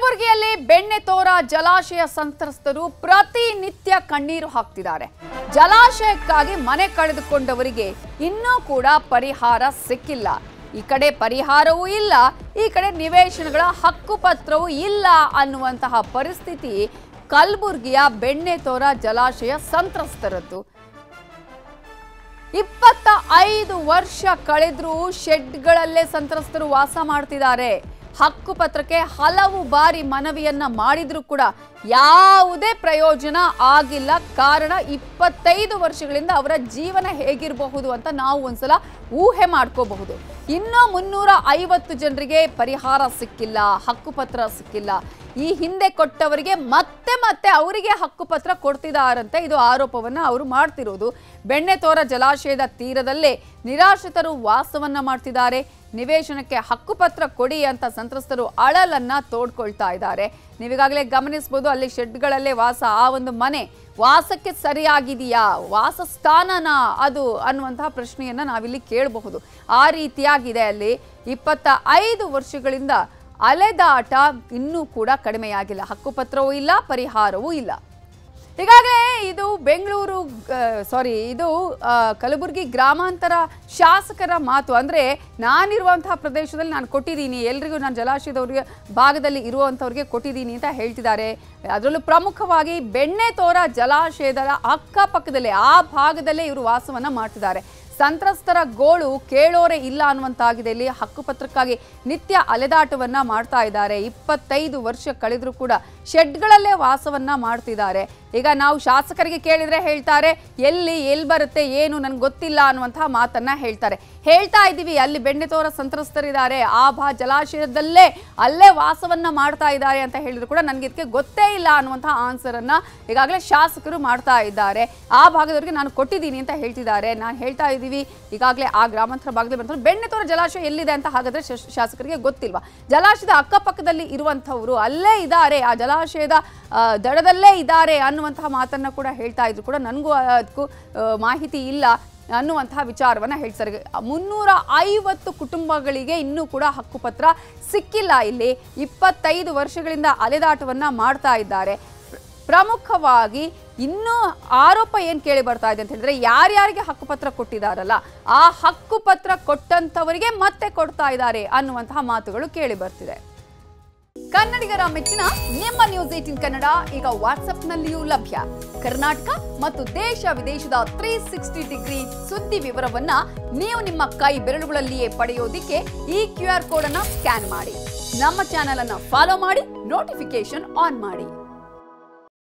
ಕಲಬುರಗಿಯಲ್ಲಿ ಬೆಣ್ಣೆತೋರ ಜಲಾಶಯ ಸಂತ್ರಸ್ತರು ಪ್ರತಿನಿತ್ಯ ಕಣ್ಣೀರು ಹಾಕ್ತಿದ್ದಾರೆ. ಜಲಾಶಯಕ್ಕಾಗಿ ಮನೆ ಕಳೆದುಕೊಂಡವರಿಗೆ ಇನ್ನೂ ಕೂಡ ಪರಿಹಾರ ಸಿಕ್ಕಿಲ್ಲ. ಈ ಕಡೆ ಪರಿಹಾರವೂ ಇಲ್ಲ, ಈ ಕಡೆ ನಿವೇಶನಗಳ ಹಕ್ಕುಪತ್ರವೂ ಇಲ್ಲ ಅನ್ನುವಂತಹ ಪರಿಸ್ಥಿತಿ ಕಲಬುರಗಿಯ ಬೆಣ್ಣೆತೋರ ಜಲಾಶಯ ಸಂತ್ರಸ್ತರದ್ದು. 25 ವರ್ಷ ಕಳೆದರೂ ಶೆಡ್ಗಳಲ್ಲೇ ಸಂತ್ರಸ್ತರು ವಾಸ ಮಾಡ್ತಿದ್ದಾರೆ. ಹಕ್ಕುಪತ್ರಕ್ಕೆ ಹಲವು ಬಾರಿ ಮನವಿಯನ್ನ ಮಾಡಿದ್ರೂ ಕೂಡ ಯಾವುದೇ ಪ್ರಯೋಜನ ಆಗಿಲ್ಲ. ಕಾರಣ 25 ವರ್ಷಗಳಿಂದ ಅವರ ಜೀವನ ಹೇಗಿರಬಹುದು ಅಂತ ನಾವು ಒಂದ್ಸಲ ಊಹೆ ಮಾಡ್ಕೋಬಹುದು. ಇನ್ನೂ 350 ಜನರಿಗೆ ಪರಿಹಾರ ಸಿಕ್ಕಿಲ್ಲ, ಹಕ್ಕುಪತ್ರ ಸಿಕ್ಕಿಲ್ಲ. ಈ ಹಿಂದೆ ಕೊಟ್ಟವರಿಗೆ ಮತ್ತೆ ಅವರಿಗೆ ಹಕ್ಕುಪತ್ರ ಕೊಡ್ತಿದ್ದಾರಂತೆ. ಇದು ಆರೋಪವನ್ನ ಅವರು ಮಾಡ್ತಿರೋದು. ಬೆಣ್ಣೆತೋರ ಜಲಾಶಯದ ತೀರದಲ್ಲೇ ನಿರಾಶ್ರಿತರು ವಾಸವನ್ನ ಮಾಡ್ತಿದ್ದಾರೆ. ನಿವೇಶನಕ್ಕೆ ಹಕ್ಕುಪತ್ರ ಕೊಡಿ ಅಂತ ಸಂತ್ರಸ್ತರು ಅಳಲನ್ನ ತೋಡ್ಕೊಳ್ತಾ ಇದ್ದಾರೆ. ನೀವೀಗಾಗಲೇ ಗಮನಿಸಬಹುದು, ಅಲ್ಲಿ ಶೆಡ್ಗಳಲ್ಲೇ ವಾಸ. ಆ ಒಂದು ಮನೆ ವಾಸಕ್ಕೆ ಸರಿಯಾಗಿದೆಯಾ, ವಾಸಸ್ಥಾನನ ಅದು ಅನ್ನುವಂತಹ ಪ್ರಶ್ನೆಯನ್ನ ನಾವಿಲ್ಲಿ ಕೇಳಬಹುದು. ಆ ರೀತಿಯಾಗಿದೆ. ಅಲ್ಲಿ 25 ವರ್ಷಗಳಿಂದ ಅಲೆದಾಟ ಇನ್ನೂ ಕೂಡ ಕಡಿಮೆಯಾಗಿಲ್ಲ. ಹಕ್ಕುಪತ್ರವೂ ಇಲ್ಲ, ಪರಿಹಾರವೂ ಇಲ್ಲ. ಈಗಾಗಲೇ ಇದು ಕಲಬುರಗಿ ಗ್ರಾಮಾಂತರ ಶಾಸಕರ ಮಾತು. ಅಂದರೆ ನಾನಿರುವಂತಹ ಪ್ರದೇಶದಲ್ಲಿ ನಾನು ಕೊಟ್ಟಿದ್ದೀನಿ, ಎಲ್ರಿಗೂ ನಾನು ಜಲಾಶಯದವ್ರಿಗೆ ಭಾಗದಲ್ಲಿ ಇರುವಂಥವ್ರಿಗೆ ಕೊಟ್ಟಿದ್ದೀನಿ ಅಂತ ಹೇಳ್ತಿದ್ದಾರೆ. ಅದರಲ್ಲೂ ಪ್ರಮುಖವಾಗಿ ಬೆಣ್ಣೆತೋರ ಜಲಾಶಯದ ಅಕ್ಕಪಕ್ಕದಲ್ಲೇ ಆ ಭಾಗದಲ್ಲೇ ಇವರು ವಾಸವನ್ನು ಮಾಡ್ತಿದ್ದಾರೆ. ಸಂತ್ರಸ್ತರ ಗೋಳು ಕೇಳೋರೆ ಇಲ್ಲ ಅನ್ನುವಂತಾಗಿದೆ. ಇಲ್ಲಿ ಹಕ್ಕುಪತ್ರಕ್ಕಾಗಿ ನಿತ್ಯ ಅಲೆದಾಟವನ್ನ ಮಾಡ್ತಾ ಇದ್ದಾರೆ. 25 ವರ್ಷ ಕಳೆದರೂ ಕೂಡ ಶೆಡ್ಗಳಲ್ಲೇ ವಾಸವನ್ನ ಮಾಡ್ತಿದ್ದಾರೆ. ಈಗ ನಾವು ಶಾಸಕರಿಗೆ ಕೇಳಿದ್ರೆ ಹೇಳ್ತಾರೆ, ಎಲ್ಲಿ ಬರುತ್ತೆ ಏನು ನನಗೆ ಗೊತ್ತಿಲ್ಲ ಅನ್ನುವಂತಹ ಮಾತನ್ನ ಹೇಳ್ತಾ ಇದ್ದೀವಿ. ಅಲ್ಲಿ ಬೆಣ್ಣೆತೋರ ಸಂತ್ರಸ್ತರಿದ್ದಾರೆ, ಆ ಜಲಾಶಯದಲ್ಲೇ ಅಲ್ಲೇ ವಾಸವನ್ನ ಮಾಡ್ತಾ ಇದ್ದಾರೆ ಅಂತ ಹೇಳಿದ್ರು ಕೂಡ ನನಗೆ ಇದಕ್ಕೆ ಗೊತ್ತೇ ಇಲ್ಲ ಅನ್ನುವಂತಹ ಆನ್ಸರ್ ಅನ್ನ ಈಗಾಗಲೇ ಶಾಸಕರು ಮಾಡ್ತಾ ಇದ್ದಾರೆ. ಆ ಭಾಗದವರಿಗೆ ನಾನು ಕೊಟ್ಟಿದ್ದೀನಿ ಅಂತ ಹೇಳ್ತಿದ್ದಾರೆ. ನಾನು ಹೇಳ್ತಾ ಇದ್ದೀವಿ, ಈಗಾಗಲೇ ಆ ಗ್ರಾಮಾಂತರ ಭಾಗದಲ್ಲಿ ಬಂದ್ರೆ ಬೆಣ್ಣೆತೋರ ಜಲಾಶಯ ಎಲ್ಲಿದೆ ಅಂತ ಹಾಗಾದ್ರೆ ಶಾಸಕರಿಗೆ ಗೊತ್ತಿಲ್ವಾ? ಜಲಾಶಯದ ಅಕ್ಕಪಕ್ಕದಲ್ಲಿ ಇರುವಂತವರು ಅಲ್ಲೇ ಇದ್ದಾರೆ, ಆ ಜಲಾಶಯದ ದಡದಲ್ಲೇ ಇದ್ದಾರೆ ಅನ್ನುವಂತಹ ಮಾತನ್ನ ಕೂಡ ಹೇಳ್ತಾ ಇದ್ರು ಕೂಡ ನನಗೂ ಅದಕ್ಕೂ ಮಾಹಿತಿ ಇಲ್ಲ ಅನ್ನುವಂತಹ ವಿಚಾರವನ್ನ ಹೇಳ್ತಾರೆ. 350 ಕುಟುಂಬಗಳಿಗೆ ಇನ್ನೂ ಕೂಡ ಹಕ್ಕುಪತ್ರ ಸಿಕ್ಕಿಲ್ಲ. ಇಲ್ಲಿ 25 ವರ್ಷಗಳಿಂದ ಅಲೆದಾಟವನ್ನ ಮಾಡ್ತಾ ಇದ್ದಾರೆ. ಪ್ರಮುಖವಾಗಿ ಇನ್ನೂ ಆರೋಪ ಏನು ಕೇಳಿ ಬರ್ತಾ ಇದೆ ಅಂತ ಹೇಳಿದ್ರೆ, ಯಾರ್ಯಾರಿಗೆ ಹಕ್ಕುಪತ್ರ ಕೊಟ್ಟಿದ್ದಾರಲ್ಲ ಆ ಹಕ್ಕುಪತ್ರ ಕೊಟ್ಟಂತವರಿಗೆ ಮತ್ತೆ ಕೊಡ್ತಾ ಇದ್ದಾರೆ ಅನ್ನುವಂತಹ ಮಾತುಗಳು ಕೇಳಿ ಬರ್ತಿದೆ. ಕನ್ನಡಿಗರ ಮೆಚ್ಚಿನ ನಿಮ್ಮ ನ್ಯೂಸ್ 18 ಕನ್ನಡ ಈಗ ವಾಟ್ಸ್ಆಪ್ನಲ್ಲಿಯೂ ಲಭ್ಯ. ಕರ್ನಾಟಕ ಮತ್ತು ದೇಶ ವಿದೇಶದ 360 ಡಿಗ್ರಿ ಸುದ್ದಿ ವಿವರವನ್ನ ನೀವು ನಿಮ್ಮ ಕೈ ಬೆರಳುಗಳಲ್ಲಿಯೇ ಪಡೆಯೋದಿಕ್ಕೆ ಈ QR ಕೋಡ್ ಅನ್ನ ಸ್ಕ್ಯಾನ್ ಮಾಡಿ. ನಮ್ಮ ಚಾನೆಲ್ ಅನ್ನ ಫಾಲೋ ಮಾಡಿ, ನೋಟಿಫಿಕೇಶನ್ ಆನ್ ಮಾಡಿ.